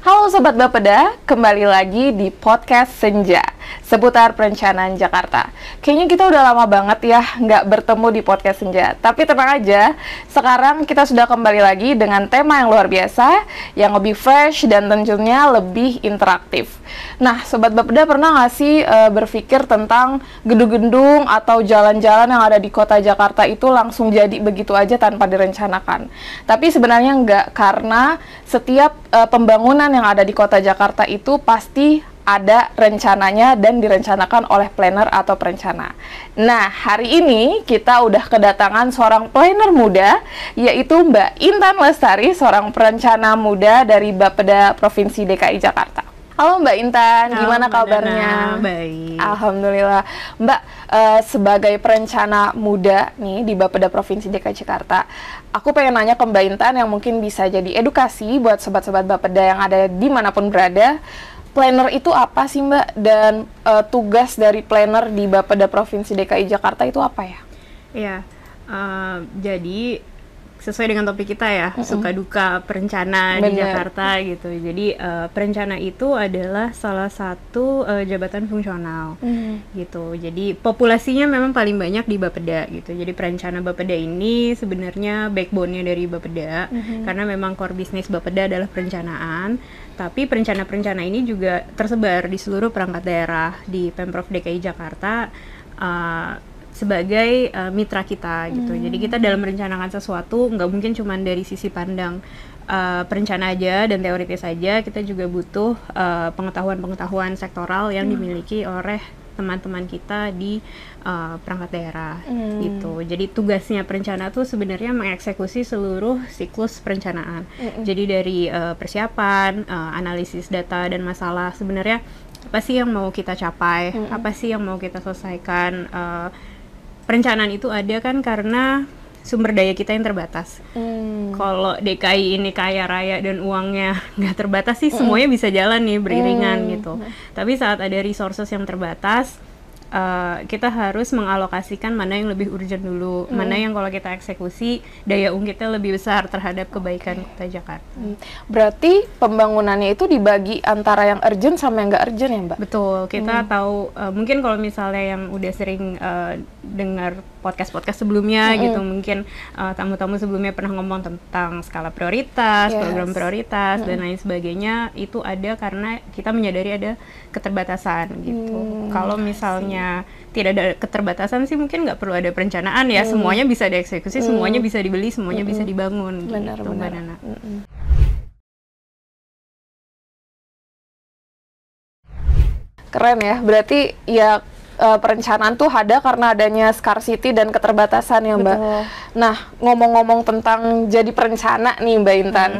Halo Sobat Bapeda, kembali lagi di podcast Senja seputar perencanaan Jakarta. Kayaknya kita udah lama banget ya nggak bertemu di podcast Senja. Tapi tenang aja, sekarang kita sudah kembali lagi dengan tema yang luar biasa, yang lebih fresh dan tentunya lebih interaktif. Nah, Sobat Bapeda pernah nggak sih berpikir tentang gedung-gedung atau jalan-jalan yang ada di kota Jakarta itu langsung jadi begitu aja tanpa direncanakan? Tapi sebenarnya nggak, karena setiap pembangunan yang ada di kota Jakarta itu pasti ada rencananya dan direncanakan oleh planner atau perencana. Nah, hari ini kita udah kedatangan seorang planner muda, yaitu Mbak Intan Lestari, seorang perencana muda dari Bapeda Provinsi DKI Jakarta. Halo Mbak Intan, gimana kabarnya? Baik. Alhamdulillah. Mbak, sebagai perencana muda nih di Bapeda Provinsi DKI Jakarta, aku pengen nanya ke Mbak Intan yang mungkin bisa jadi edukasi buat sobat-sobat Bapeda yang ada dimanapun berada. Planner itu apa sih Mbak? Dan tugas dari planner di Bapeda Provinsi DKI Jakarta itu apa ya? Ya, jadi sesuai dengan topik kita ya, suka duka perencana di Jakarta gitu. Jadi perencana itu adalah salah satu jabatan fungsional gitu. Jadi populasinya memang paling banyak di Bapeda gitu. Jadi perencana Bapeda ini sebenarnya backbone-nya dari Bapeda, karena memang core bisnis Bapeda adalah perencanaan. Tapi perencana-perencana ini juga tersebar di seluruh perangkat daerah di Pemprov DKI Jakarta sebagai mitra kita gitu. Jadi kita dalam merencanakan sesuatu nggak mungkin cuma dari sisi pandang perencana aja dan teoritis saja, kita juga butuh pengetahuan-pengetahuan sektoral yang dimiliki oleh teman-teman kita di perangkat daerah gitu. Jadi tugasnya perencana tuh sebenarnya mengeksekusi seluruh siklus perencanaan. Jadi dari persiapan, analisis data dan masalah, sebenarnya apa sih yang mau kita capai, apa sih yang mau kita selesaikan. Perencanaan itu ada kan karena sumber daya kita yang terbatas. Kalau DKI ini kaya raya dan uangnya nggak terbatas sih, semuanya bisa jalan nih beriringan gitu. Tapi saat ada resources yang terbatas, kita harus mengalokasikan mana yang lebih urgent dulu, mana yang kalau kita eksekusi daya kita lebih besar terhadap kebaikan kota Jakarta. Berarti pembangunannya itu dibagi antara yang urgent sama yang nggak urgent ya Mbak? Betul, kita tahu mungkin kalau misalnya yang udah sering dengar podcast-podcast sebelumnya gitu, mungkin tamu-tamu sebelumnya pernah ngomong tentang skala prioritas, program prioritas dan lain sebagainya. Itu ada karena kita menyadari ada keterbatasan gitu. Kalau misalnya tidak ada keterbatasan sih mungkin nggak perlu ada perencanaan ya, semuanya bisa dieksekusi, semuanya bisa dibeli, semuanya bisa dibangun. Benar, gitu, benar. Mbak Nana. Keren ya, berarti ya perencanaan tuh ada karena adanya scarcity dan keterbatasan ya Mbak. Betul. Nah, ngomong-ngomong tentang jadi perencana nih Mbak Intan,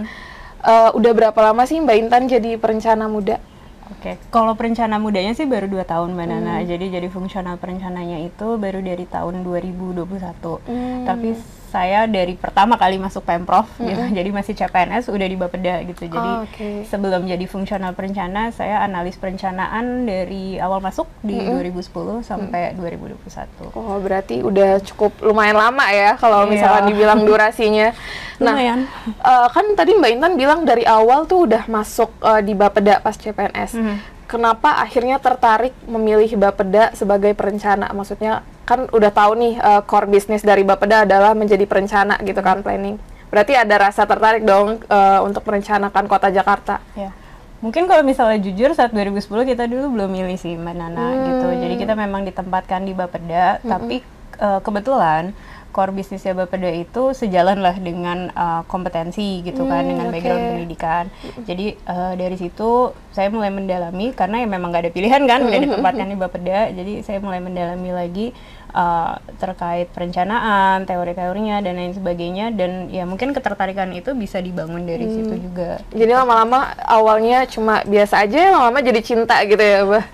udah berapa lama sih Mbak Intan jadi perencana muda? Oke, kalau perencana mudanya sih baru 2 tahun Mbak Nana. Jadi fungsional perencananya itu baru dari tahun 2021. Tapi saya dari pertama kali masuk Pemprov gitu, jadi masih CPNS udah di Bapeda gitu. Jadi sebelum jadi fungsional perencana, saya analis perencanaan dari awal masuk di 2010 sampai 2021. Oh, berarti udah cukup lumayan lama ya kalau misalkan dibilang durasinya. Lumayan. Kan tadi Mbak Intan bilang dari awal tuh udah masuk di Bapeda pas CPNS. Kenapa akhirnya tertarik memilih Bapeda sebagai perencana? Maksudnya kan udah tahu nih core bisnis dari Bapeda adalah menjadi perencana gitu kan, planning. Berarti ada rasa tertarik dong untuk merencanakan kota Jakarta. Ya. Mungkin kalau misalnya jujur saat 2010 kita dulu belum milih sih Mbak Nana gitu. Jadi kita memang ditempatkan di Bapeda, tapi kebetulan core bisnisnya Bapeda itu sejalan lah dengan kompetensi gitu kan, dengan background pendidikan. Jadi dari situ saya mulai mendalami, karena ya memang gak ada pilihan kan, udah ditempatkan di Bapeda. Jadi saya mulai mendalami lagi terkait perencanaan, teori-teorinya dan lain sebagainya, dan ya mungkin ketertarikan itu bisa dibangun dari situ juga. Jadi lama-lama awalnya cuma biasa aja, lama-lama jadi cinta gitu ya, Mbak?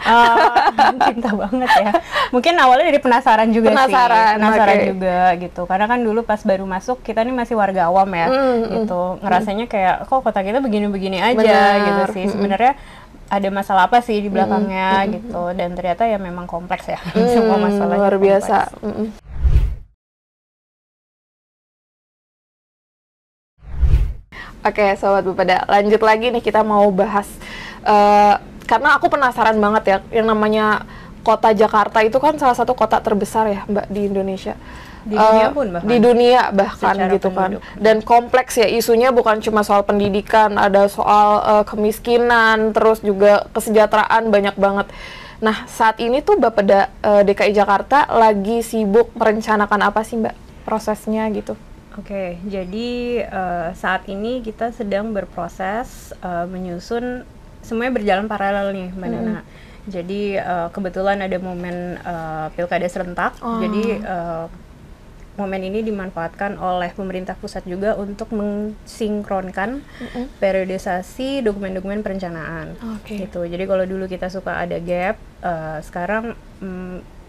Cinta banget ya. Mungkin awalnya dari penasaran juga sih. Penasaran juga gitu. Karena kan dulu pas baru masuk kita nih masih warga awam ya, gitu. Ngerasanya kayak kok kota kita begini-begini aja gitu sih. Sebenarnya ada masalah apa sih di belakangnya gitu, dan ternyata ya memang kompleks ya. Semua masalahnya luar biasa. Oke, Sobat Bapeda, lanjut lagi nih, kita mau bahas karena aku penasaran banget ya, yang namanya kota Jakarta itu kan salah satu kota terbesar ya Mbak di Indonesia. Di dunia pun bahkan. Di dunia bahkan Secara gitu penduduk. kan. Dan kompleks ya, isunya bukan cuma soal pendidikan, ada soal kemiskinan, terus juga kesejahteraan, banyak banget. Nah, saat ini tuh Bapeda DKI Jakarta lagi sibuk merencanakan apa sih Mbak prosesnya gitu? Oke, jadi saat ini kita sedang berproses menyusun, semuanya berjalan paralel nih Mbak Nana. Jadi kebetulan ada momen pilkada serentak, jadi momen ini dimanfaatkan oleh pemerintah pusat juga untuk mensinkronkan periodisasi dokumen-dokumen perencanaan. Gitu. Jadi kalau dulu kita suka ada gap, sekarang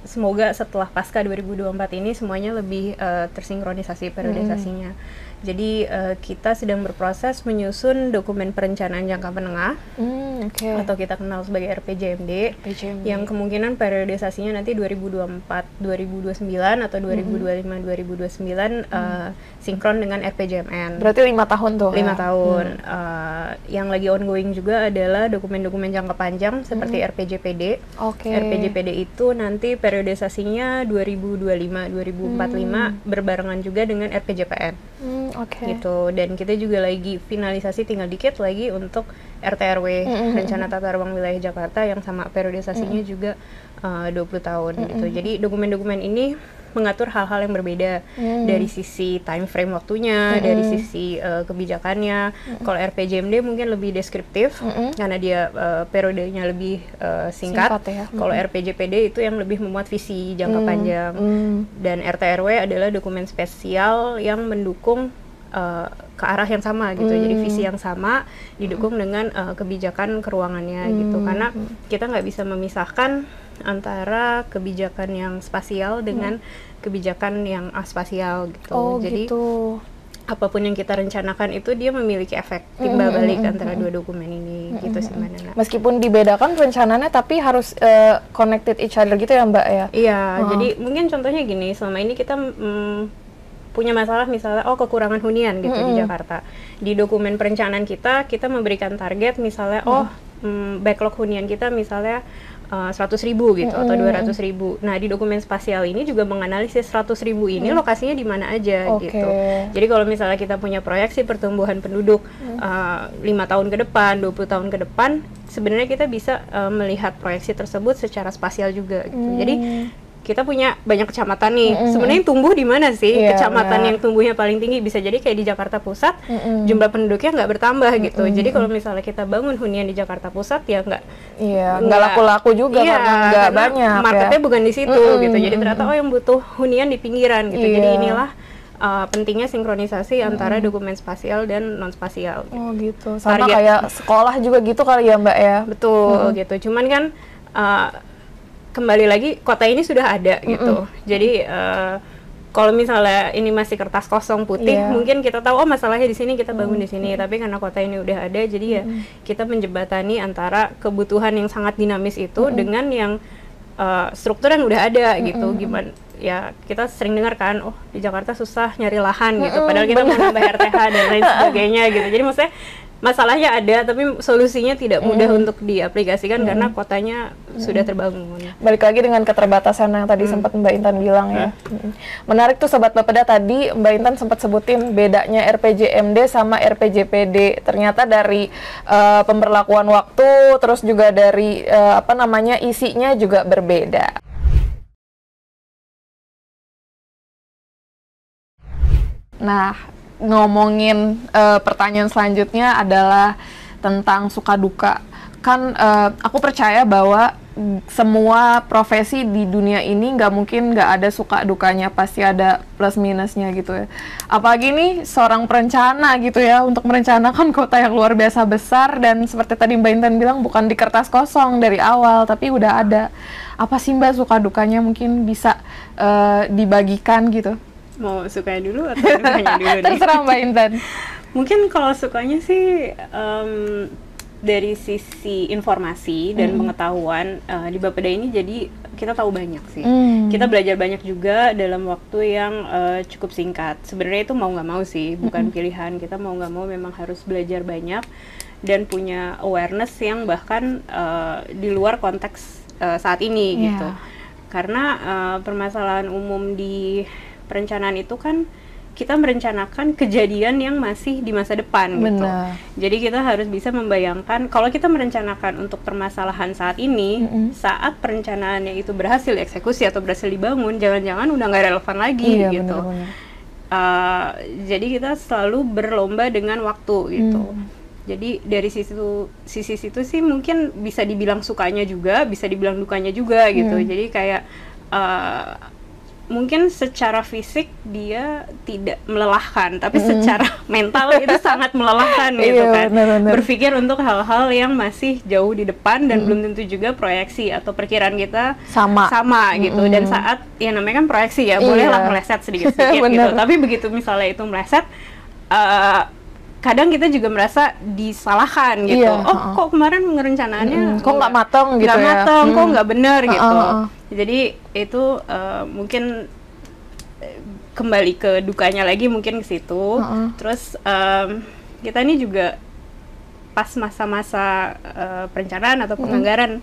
semoga setelah pasca 2024 ini semuanya lebih tersinkronisasi periodisasinya. Jadi kita sedang berproses menyusun dokumen perencanaan jangka menengah atau kita kenal sebagai RPJMD, yang kemungkinan periodisasinya nanti 2024-2029 atau 2025-2029 sinkron dengan RPJMN. Berarti 5 tahun tuh? 5 tahun. Yang lagi ongoing juga adalah dokumen-dokumen jangka panjang seperti RPJPD. RPJPD itu nanti periodisasinya 2025-2045 berbarengan juga dengan RPJPN. Gitu. Dan kita juga lagi finalisasi, tinggal dikit lagi untuk RTRW, Rencana Tata Ruang Wilayah Jakarta, yang sama periodisasinya juga 20 tahun gitu. Jadi dokumen-dokumen ini mengatur hal-hal yang berbeda dari sisi time frame waktunya, dari sisi kebijakannya. Kalau RPJMD mungkin lebih deskriptif karena dia periodenya lebih singkat ya. Kalau RPJPD itu yang lebih memuat visi jangka panjang. Dan RTRW adalah dokumen spesial yang mendukung ke arah yang sama gitu. Jadi visi yang sama didukung dengan kebijakan keuangannya gitu. Karena kita nggak bisa memisahkan antara kebijakan yang spasial dengan kebijakan yang aspasial gitu. Jadi apapun yang kita rencanakan itu dia memiliki efek timbal balik antara dua dokumen ini gitu sih Mbak Nana. Meskipun dibedakan rencananya tapi harus connected each other gitu ya Mbak ya? Iya, jadi mungkin contohnya gini, selama ini kita punya masalah misalnya kekurangan hunian gitu di Jakarta. Di dokumen perencanaan kita memberikan target misalnya backlog hunian kita misalnya 100.000 gitu atau 200.000. Nah, di dokumen spasial ini juga menganalisis 100.000 ini lokasinya di mana aja gitu. Jadi kalau misalnya kita punya proyeksi pertumbuhan penduduk 5 tahun ke depan, 20 tahun ke depan, sebenarnya kita bisa melihat proyeksi tersebut secara spasial juga gitu. Jadi kita punya banyak kecamatan nih. Sebenarnya yang tumbuh di mana sih? Kecamatan yang tumbuhnya paling tinggi bisa jadi kayak di Jakarta Pusat, jumlah penduduknya nggak bertambah gitu. Jadi kalau misalnya kita bangun hunian di Jakarta Pusat ya nggak laku-laku juga karena nggak banyak. Marketnya bukan di situ gitu. Jadi ternyata yang butuh hunian di pinggiran gitu. Jadi inilah pentingnya sinkronisasi antara dokumen spasial dan non spasial. Oh gitu. Sama kayak sekolah juga gitu kali ya Mbak ya? Betul gitu. Cuman kan kembali lagi kota ini sudah ada gitu. Jadi kalau misalnya ini masih kertas kosong putih, mungkin kita tahu masalahnya di sini, kita bangun di sini. Tapi karena kota ini udah ada, jadi ya kita menjembatani antara kebutuhan yang sangat dinamis itu dengan yang struktur yang udah ada gitu. Gimana ya, kita sering dengar kan, di Jakarta susah nyari lahan gitu. Padahal kita mau nambah RTH dan lain sebagainya gitu. Jadi maksudnya masalahnya ada, tapi solusinya tidak mudah untuk diaplikasikan karena kotanya sudah terbangun. Balik lagi dengan keterbatasan yang tadi sempat Mbak Intan bilang ya. Menarik tuh Sobat Bapeda, tadi Mbak Intan sempat sebutin bedanya RPJMD sama RPJPD. Ternyata dari pemberlakuan waktu, terus juga dari isinya juga berbeda. Nah, ngomongin pertanyaan selanjutnya adalah tentang suka duka. Kan aku percaya bahwa semua profesi di dunia ini nggak mungkin nggak ada suka dukanya, pasti ada plus minusnya gitu ya. Apalagi nih seorang perencana gitu ya, untuk merencanakan kota yang luar biasa besar, dan seperti tadi Mbak Intan bilang bukan di kertas kosong dari awal, tapi udah ada. Apa sih Mbak suka dukanya, mungkin bisa dibagikan gitu? Mau sukanya dulu atau dukanya dulu nih? Terserah Mbak Intan. Mungkin kalau sukanya sih dari sisi informasi dan pengetahuan di Bapeda ini, jadi kita tahu banyak sih. Kita belajar banyak juga dalam waktu yang cukup singkat. Sebenarnya itu mau nggak mau sih, bukan pilihan. Kita mau nggak mau memang harus belajar banyak dan punya awareness yang bahkan di luar konteks saat ini gitu. Karena permasalahan umum di perencanaan itu kan kita merencanakan kejadian yang masih di masa depan gitu. Jadi kita harus bisa membayangkan kalau kita merencanakan untuk permasalahan saat ini, saat perencanaannya itu berhasil dieksekusi atau berhasil dibangun, jangan-jangan udah nggak relevan lagi gitu. Jadi kita selalu berlomba dengan waktu gitu. Jadi dari sisi situ sih mungkin bisa dibilang sukanya juga, bisa dibilang dukanya juga gitu. Jadi kayak mungkin secara fisik dia tidak melelahkan, tapi secara mental itu sangat melelahkan gitu kan. Berpikir untuk hal-hal yang masih jauh di depan dan belum tentu juga proyeksi atau perkiraan kita sama gitu. Dan saat ya namanya kan proyeksi ya, bolehlah meleset sedikit-sedikit gitu. Tapi begitu misalnya itu meleset, kadang kita juga merasa disalahkan gitu. Kok kemarin ngerencanaannya kok nggak matang gitu nggak ya? matang, kok nggak benar gitu. Jadi itu mungkin kembali ke dukanya lagi mungkin ke situ. Terus kita ini juga pas masa-masa perencanaan atau penganggaran,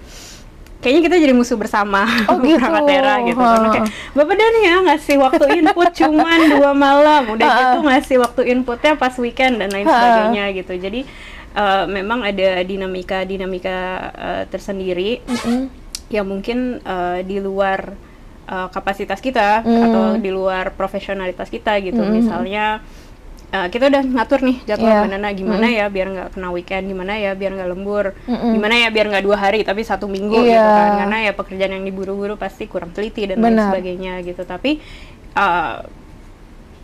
kayaknya kita jadi musuh bersama perangkat daerah gitu. Karena kayak Bapak Dan ya ngasih waktu input cuman 2 malam, udah gitu ngasih waktu inputnya pas weekend dan lain sebagainya gitu. Jadi memang ada dinamika tersendiri yang mungkin di luar kapasitas kita atau di luar profesionalitas kita gitu. Misalnya kita udah ngatur nih jadwal Mbak Nana gimana ya biar nggak kena weekend, gimana ya biar nggak lembur, gimana ya biar nggak 2 hari tapi 1 minggu gitu kan, karena ya pekerjaan yang diburu-buru pasti kurang teliti dan lain sebagainya gitu. Tapi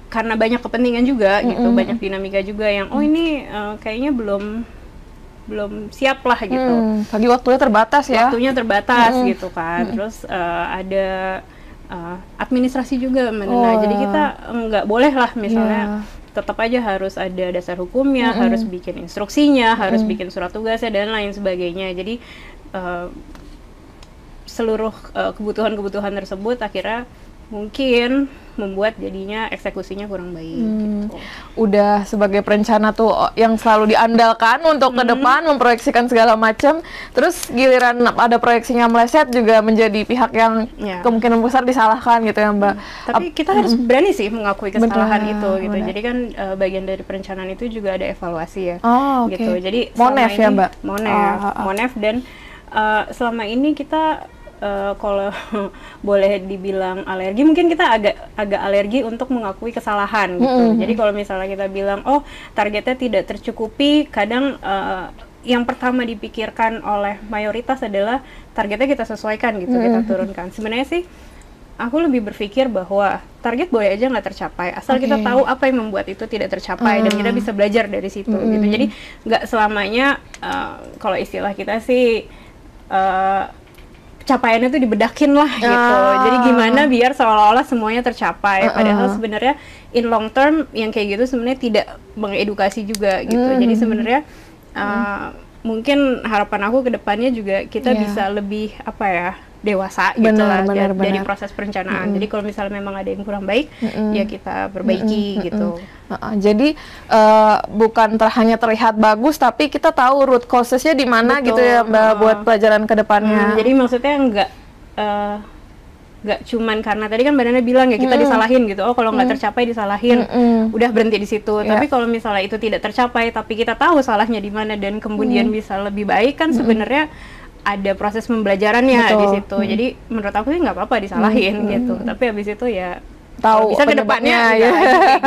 karena banyak kepentingan juga gitu, banyak dinamika juga yang ini kayaknya belum siap lah gitu. Lagi waktunya terbatas ya. Waktunya terbatas gitu kan. Terus ada administrasi juga Mbak. Jadi kita nggak boleh lah misalnya tetap aja harus ada dasar hukumnya, harus bikin instruksinya, harus bikin surat tugasnya dan lain sebagainya. Jadi seluruh kebutuhan-kebutuhan tersebut akhirnya mungkin membuat jadinya eksekusinya kurang baik gitu. Udah sebagai perencana tuh yang selalu diandalkan untuk ke depan memproyeksikan segala macam, terus giliran ada proyeksinya meleset juga menjadi pihak yang kemungkinan besar disalahkan gitu ya Mbak. Tapi kita harus berani sih mengakui kesalahan itu gitu. Jadi kan bagian dari perencanaan itu juga ada evaluasi ya. Gitu. Jadi Monef ya Mbak. Monef dan selama ini kita kalau boleh dibilang alergi, mungkin kita agak alergi untuk mengakui kesalahan gitu. Jadi kalau misalnya kita bilang targetnya tidak tercukupi, kadang yang pertama dipikirkan oleh mayoritas adalah targetnya kita sesuaikan gitu, kita turunkan. Sebenarnya sih aku lebih berpikir bahwa target boleh aja nggak tercapai, asal kita tahu apa yang membuat itu tidak tercapai dan kita bisa belajar dari situ gitu. Jadi nggak selamanya kalau istilah kita sih capaiannya tuh dibedakin lah gitu. Jadi gimana biar seolah-olah semuanya tercapai, padahal sebenarnya in long term yang kayak gitu sebenarnya tidak mengedukasi juga gitu. Jadi sebenarnya mungkin harapan aku ke depannya juga kita bisa lebih dewasa gitu lah dari proses perencanaan. Jadi kalau misalnya memang ada yang kurang baik, ya kita perbaiki gitu. Jadi bukan hanya terlihat bagus, tapi kita tahu root cause-nya di mana gitu ya Mbak, buat pelajaran ke depannya. Jadi maksudnya nggak cuman karena tadi kan Mbak Nana bilang ya kita disalahin gitu, kalau nggak tercapai disalahin, udah berhenti di situ. Tapi kalau misalnya itu tidak tercapai, tapi kita tahu salahnya di mana dan kemudian bisa lebih baik, kan sebenarnya ada proses pembelajarannya di situ. Jadi menurut aku sih nggak apa-apa disalahin gitu. Tapi habis itu ya tahu bisa ke depannya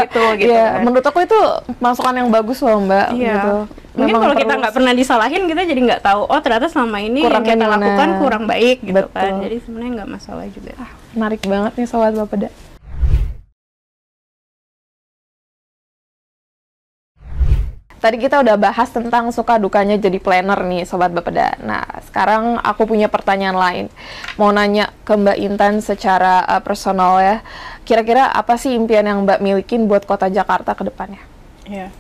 gitu. Kan. Menurut aku itu masukan yang bagus loh Mbak. Gitu. Mungkin kalau kita nggak pernah disalahin, kita jadi nggak tahu ternyata selama ini yang kita lakukan kurang baik gitu kan. Jadi sebenarnya nggak masalah juga. Menarik banget nih Sobat Bapeda. Tadi kita udah bahas tentang suka dukanya jadi planner nih Sobat Bapeda. Nah, sekarang aku punya pertanyaan lain. Mau nanya ke Mbak Intan secara personal ya. Kira-kira apa sih impian yang Mbak milikin buat kota Jakarta ke depannya? Ya,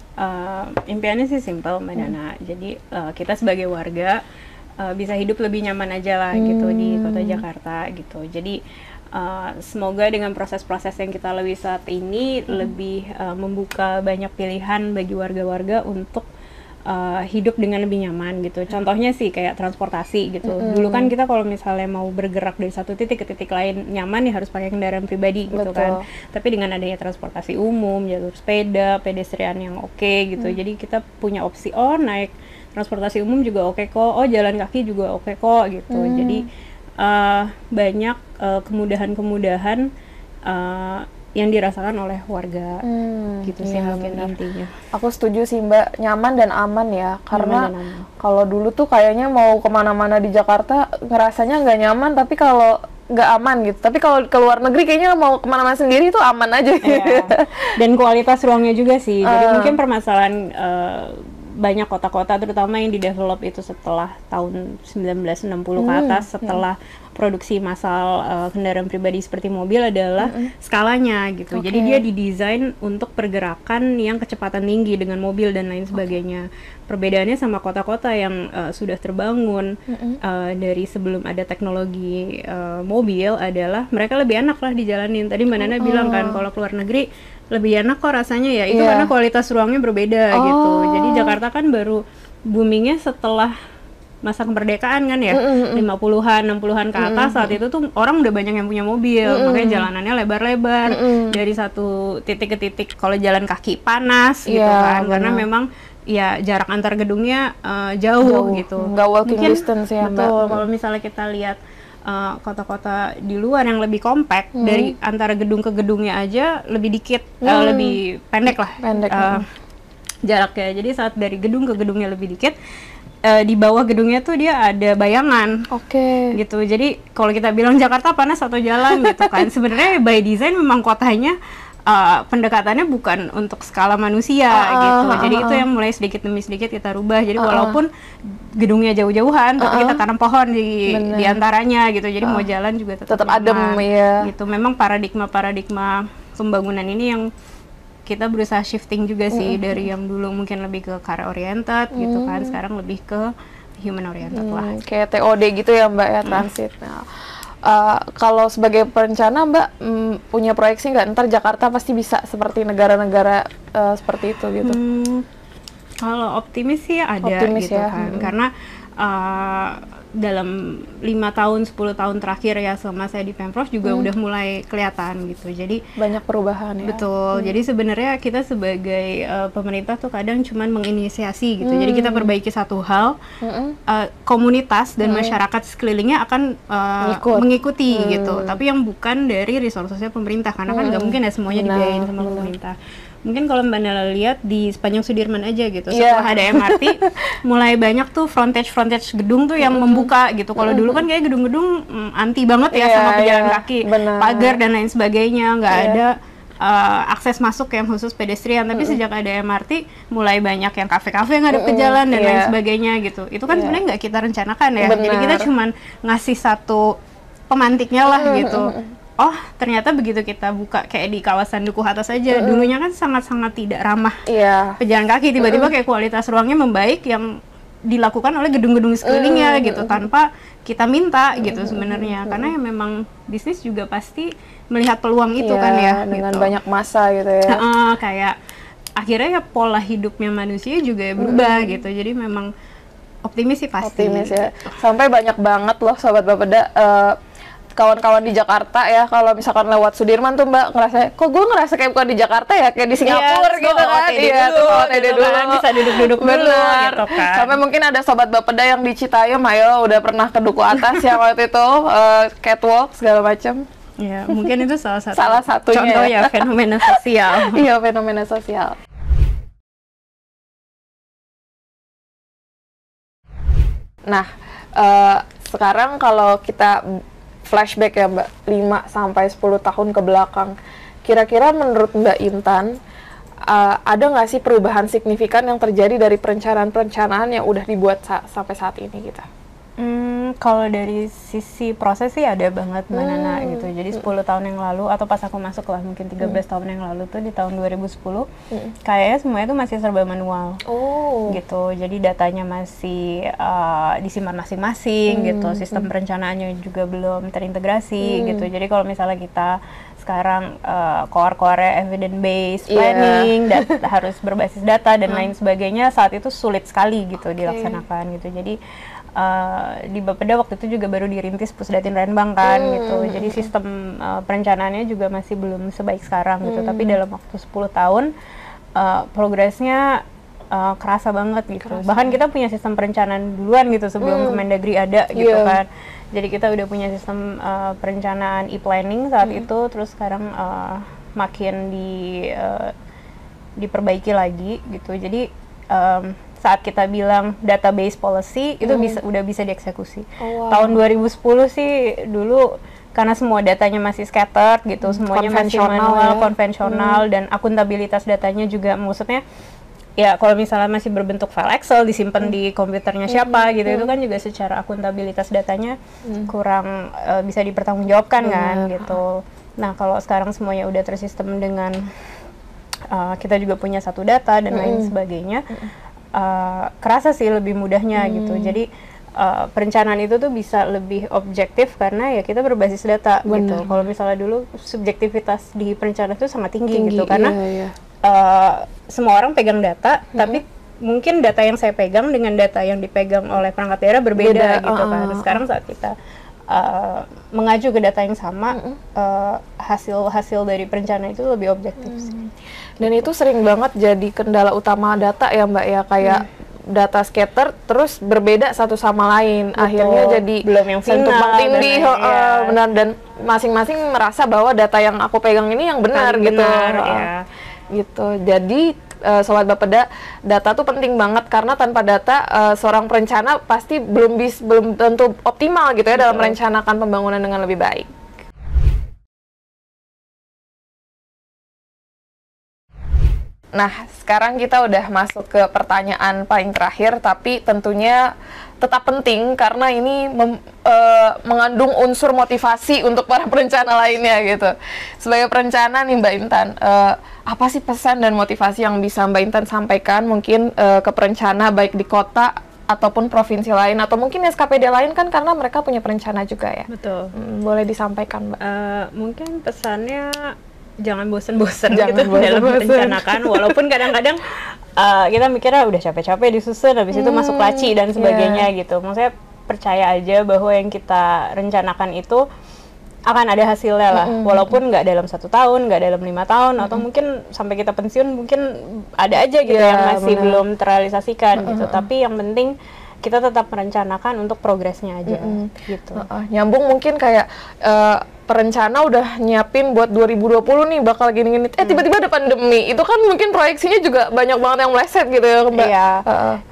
impiannya sih simpel Mbak Nana. Jadi kita sebagai warga bisa hidup lebih nyaman aja lah gitu di kota Jakarta gitu. Jadi semoga dengan proses-proses yang kita lalui saat ini lebih membuka banyak pilihan bagi warga-warga untuk hidup dengan lebih nyaman gitu. Contohnya sih kayak transportasi gitu. Dulu kan kita kalau misalnya mau bergerak dari satu titik ke titik lain nyaman ya harus pakai kendaraan pribadi gitu kan. Tapi dengan adanya transportasi umum, jalur sepeda, pedestrian yang oke gitu. Jadi kita punya opsi naik transportasi umum juga oke kok. Jalan kaki juga oke kok gitu. Jadi banyak kemudahan-kemudahan yang dirasakan oleh warga gitu sih mungkin intinya. Aku setuju sih Mbak, nyaman dan aman ya, karena kalau dulu tuh kayaknya mau kemana-mana di Jakarta ngerasanya nggak nyaman, tapi kalau nggak aman gitu. Tapi kalau ke luar negeri kayaknya mau kemana-mana sendiri tuh aman aja. Dan kualitas ruangnya juga sih. Jadi mungkin permasalahan banyak kota-kota terutama yang didevelop itu setelah tahun 1960 ke atas, setelah produksi massal kendaraan pribadi seperti mobil adalah skalanya gitu. Jadi dia didesain untuk pergerakan yang kecepatan tinggi dengan mobil dan lain sebagainya. Perbedaannya sama kota-kota yang sudah terbangun dari sebelum ada teknologi mobil adalah mereka lebih enak lah dijalanin. Tadi Mbak Nana bilang kan kalau keluar negeri lebih enak kok rasanya ya. Itu karena kualitas ruangnya berbeda gitu. Jadi Jakarta kan baru boomingnya setelah masa kemerdekaan kan ya, 50-an, 60-an ke atas. Saat itu tuh orang udah banyak yang punya mobil, makanya jalanannya lebar-lebar dari satu titik ke titik. Kalau jalan kaki panas gitu kan, karena memang ya jarak antar gedungnya jauh gitu. Nggak walking distance ya Mbak. Betul, kalau misalnya kita lihat kota-kota di luar yang lebih kompak, dari antara gedung ke gedungnya aja lebih dikit, lebih pendek lah jaraknya. Jadi saat dari gedung ke gedungnya lebih dikit, di bawah gedungnya tuh dia ada bayangan, gitu. Jadi kalau kita bilang Jakarta panas atau jalan gitu kan, sebenarnya by design memang kotanya pendekatannya bukan untuk skala manusia gitu. Jadi itu yang mulai sedikit demi sedikit kita rubah. Jadi walaupun gedungnya jauh-jauhan, tapi kita tanam pohon di antaranya gitu. Jadi mau jalan juga tetap adem ya. Gitu. Memang paradigma pembangunan ini yang kita berusaha shifting juga sih dari yang dulu mungkin lebih ke car oriented gitu kan, sekarang lebih ke human oriented lah. Kayak TOD gitu ya Mbak ya, transit. Nah, kalau sebagai perencana Mbak punya proyeksi nggak ntar Jakarta pasti bisa seperti negara-negara seperti itu gitu? Kalau optimis sih ada gitu ya. Kan, karena dalam 5 tahun, 10 tahun terakhir ya selama saya di Pemprov juga udah mulai kelihatan gitu. Jadi banyak perubahan ya. Betul. Jadi sebenarnya kita sebagai pemerintah tuh kadang cuman menginisiasi gitu. Jadi kita perbaiki satu hal, komunitas dan masyarakat sekelilingnya akan mengikuti gitu. Tapi yang bukan dari resourcesnya pemerintah, karena kan nggak mungkin ya semuanya dibiayain sama pemerintah. Mungkin kalau Mbak Nala lihat di sepanjang Sudirman aja gitu, setelah ada MRT mulai banyak tuh frontage gedung tuh yang membuka gitu. Kalau dulu kan kayak gedung-gedung anti banget ya sama pejalan kaki, pagar dan lain sebagainya, nggak ada akses masuk yang khusus pedestrian. Tapi sejak ada MRT mulai banyak yang kafe-kafe yang ngadep ke jalan dan lain sebagainya gitu. Itu kan sebenarnya nggak kita rencanakan ya. Jadi kita cuman ngasih satu pemantiknya lah gitu. Oh, ternyata begitu kita buka kayak di kawasan Dukuh Atas aja, dulunya kan sangat-sangat tidak ramah pejalan kaki, tiba-tiba kayak kualitas ruangnya membaik yang dilakukan oleh gedung-gedung sekelilingnya gitu, tanpa kita minta gitu sebenarnya. Karena ya memang bisnis juga pasti melihat peluang itu kan ya. Dengan gitu. banyak massa gitu ya. Kayak akhirnya ya pola hidupnya manusia juga berubah gitu, jadi memang optimis sih pasti. Optimis ya. Sampai banyak banget loh Sobat Bapeda, kawan-kawan di Jakarta ya, kalau misalkan lewat Sudirman tuh Mbak ngerasa, kok gue ngerasa kayak bukan di Jakarta ya, kayak di Singapura gitu kan. Iya, tuh OTD dulu kan, bisa duduk-duduk dulu gitu kan. Sampai mungkin ada Sobat Bapeda yang di Citayam, ayo udah pernah ke Duku Atas ya waktu itu, catwalk segala macam. Ya, mungkin itu salah satunya contoh ya fenomena sosial. Iya, fenomena sosial. Nah, sekarang kalau kita flashback ya Mbak, 5-10 tahun ke belakang, kira-kira menurut Mbak Intan, ada nggak sih perubahan signifikan yang terjadi dari perencanaan-perencanaan yang udah dibuat sampai saat ini kita? Kalau dari sisi proses sih ada banget Mbak Nana gitu. Jadi 10 tahun yang lalu atau pas aku masuk lah mungkin 13 tahun yang lalu tuh di tahun 2010 kayaknya semuanya tuh masih serba manual. Gitu. Jadi datanya masih disimpan masing-masing gitu. Sistem perencanaannya juga belum terintegrasi gitu. Jadi kalau misalnya kita sekarang core-core evidence based planning harus berbasis data dan lain sebagainya, saat itu sulit sekali gitu dilaksanakan gitu. Jadi di Bapeda waktu itu juga baru dirintis Pusdatin Renbang kan gitu. Jadi sistem perencanaannya juga masih belum sebaik sekarang gitu. Tapi dalam waktu 10 tahun progresnya kerasa banget gitu. Bahkan kita punya sistem perencanaan duluan gitu sebelum Kemendagri ada gitu kan. Jadi kita udah punya sistem perencanaan e-planning saat itu, terus sekarang makin diperbaiki lagi gitu. Jadi saat kita bilang database policy itu udah bisa dieksekusi. Tahun 2010 sih dulu karena semua datanya masih scattered gitu, semuanya masih manual, konvensional, dan akuntabilitas datanya juga maksudnya ya kalau misalnya masih berbentuk file Excel disimpan di komputernya siapa gitu, itu kan juga secara akuntabilitas datanya kurang bisa dipertanggungjawabkan kan gitu. Nah kalau sekarang semuanya udah tersistem dengan kita juga punya satu data dan lain sebagainya, kerasa sih lebih mudahnya gitu. Jadi perencanaan itu tuh bisa lebih objektif karena ya kita berbasis data gitu. Kalau misalnya dulu subjektivitas di perencanaan itu sangat tinggi gitu karena semua orang pegang data, tapi mungkin data yang saya pegang dengan data yang dipegang oleh perangkat daerah berbeda gitu kan. Sekarang saat kita mengacu ke data yang sama, hasil dari perencanaan itu lebih objektif sih. Dan itu sering banget jadi kendala utama data ya Mbak ya, kayak data scatter terus berbeda satu sama lain. Akhirnya jadi belum yang final tindih, benar, dan masing-masing merasa bahwa data yang aku pegang ini yang benar gitu. Gitu. Jadi Sobat Bapeda, data tuh penting banget karena tanpa data seorang perencana pasti belum tentu optimal gitu ya dalam merencanakan pembangunan dengan lebih baik. Nah, sekarang kita udah masuk ke pertanyaan paling terakhir, tapi tentunya tetap penting karena ini mengandung unsur motivasi untuk para perencana lainnya gitu. Sebagai perencana nih Mbak Intan, apa sih pesan dan motivasi yang bisa Mbak Intan sampaikan mungkin ke perencana baik di kota ataupun provinsi lain atau mungkin SKPD lain kan karena mereka punya perencana juga ya? Betul. Boleh disampaikan Mbak? Mungkin pesannya jangan bosen-bosen gitu dalam merencanakan, walaupun kadang-kadang kita mikirnya udah capek-capek disusun, habis itu masuk laci dan sebagainya gitu. Maksudnya percaya aja bahwa yang kita rencanakan itu akan ada hasilnya lah, walaupun nggak dalam 1 tahun, nggak dalam 5 tahun, atau mungkin sampai kita pensiun mungkin ada aja gitu yang masih belum terrealisasikan gitu. Tapi yang penting kita tetap merencanakan untuk progresnya aja gitu. Nyambung mungkin kayak perencana udah nyiapin buat 2020 nih bakal gini-gini, tiba-tiba ada pandemi, itu kan mungkin proyeksinya juga banyak banget yang meleset gitu ya Mbak. Iya,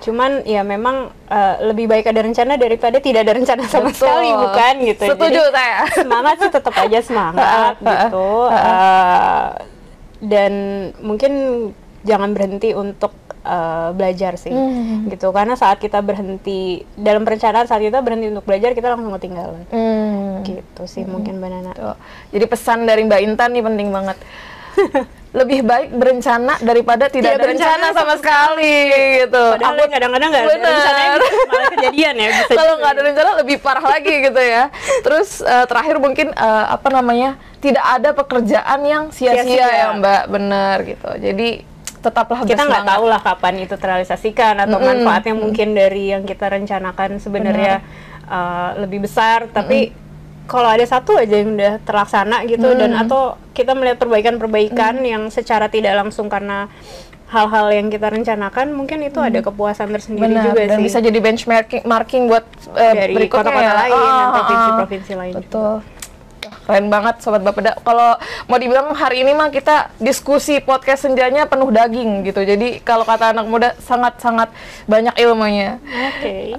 cuman ya memang lebih baik ada rencana daripada tidak ada rencana sama sekali, bukan gitu. Setuju. Jadi, saya semangat sih tetap aja semangat gitu. Dan mungkin jangan berhenti untuk belajar sih gitu, karena saat kita berhenti dalam perencanaan, saat kita berhenti untuk belajar kita langsung ketinggalan gitu sih mungkin Mbak Nana. Jadi pesan dari Mbak Intan nih penting banget. Lebih baik berencana daripada tidak ada rencana sama sekali gitu. Padahal kadang-kadang nggak ada rencana malah kejadian ya. Kalau nggak ada rencana lebih parah lagi gitu ya. Terus terakhir mungkin tidak ada pekerjaan yang sia-sia ya Mbak, benar gitu. Jadi tetaplah kita nggak tahu lah kapan itu terrealisasikan atau manfaatnya mungkin dari yang kita rencanakan sebenarnya lebih besar, tapi kalau ada satu aja yang udah terlaksana gitu dan atau kita melihat perbaikan-perbaikan yang secara tidak langsung karena hal-hal yang kita rencanakan, mungkin itu ada kepuasan tersendiri juga dan sih. Bisa jadi benchmarking buat dari kota-kota lain dan provinsi-provinsi lain. Betul. Keren banget Sobat Bapeda. Kalau mau dibilang hari ini mah kita diskusi podcast senjanya penuh daging gitu. Jadi kalau kata anak muda sangat-sangat banyak ilmunya.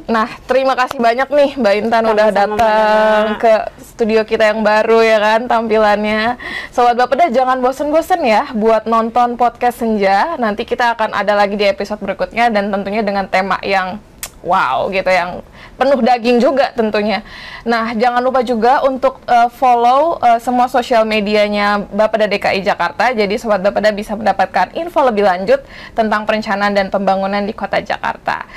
Nah, terima kasih banyak nih Mbak Intan udah datang ke studio kita yang baru ya kan tampilannya. Sobat Bapeda jangan bosen-bosen ya buat nonton podcast Senja. Nanti kita akan ada lagi di episode berikutnya dan tentunya dengan tema yang wow gitu, yang penuh daging juga tentunya. Nah, jangan lupa juga untuk follow semua sosial medianya Bapeda DKI Jakarta. Jadi Sobat Bapeda bisa mendapatkan info lebih lanjut tentang perencanaan dan pembangunan di Kota Jakarta.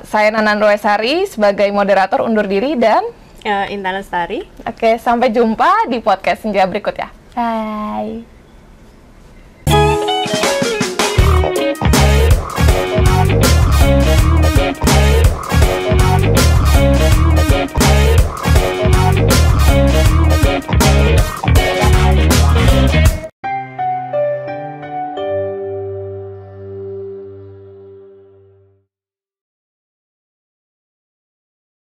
Saya Nanan Roesari sebagai moderator undur diri dan Intan Lestari. Oke, sampai jumpa di podcast Senja berikutnya. Bye.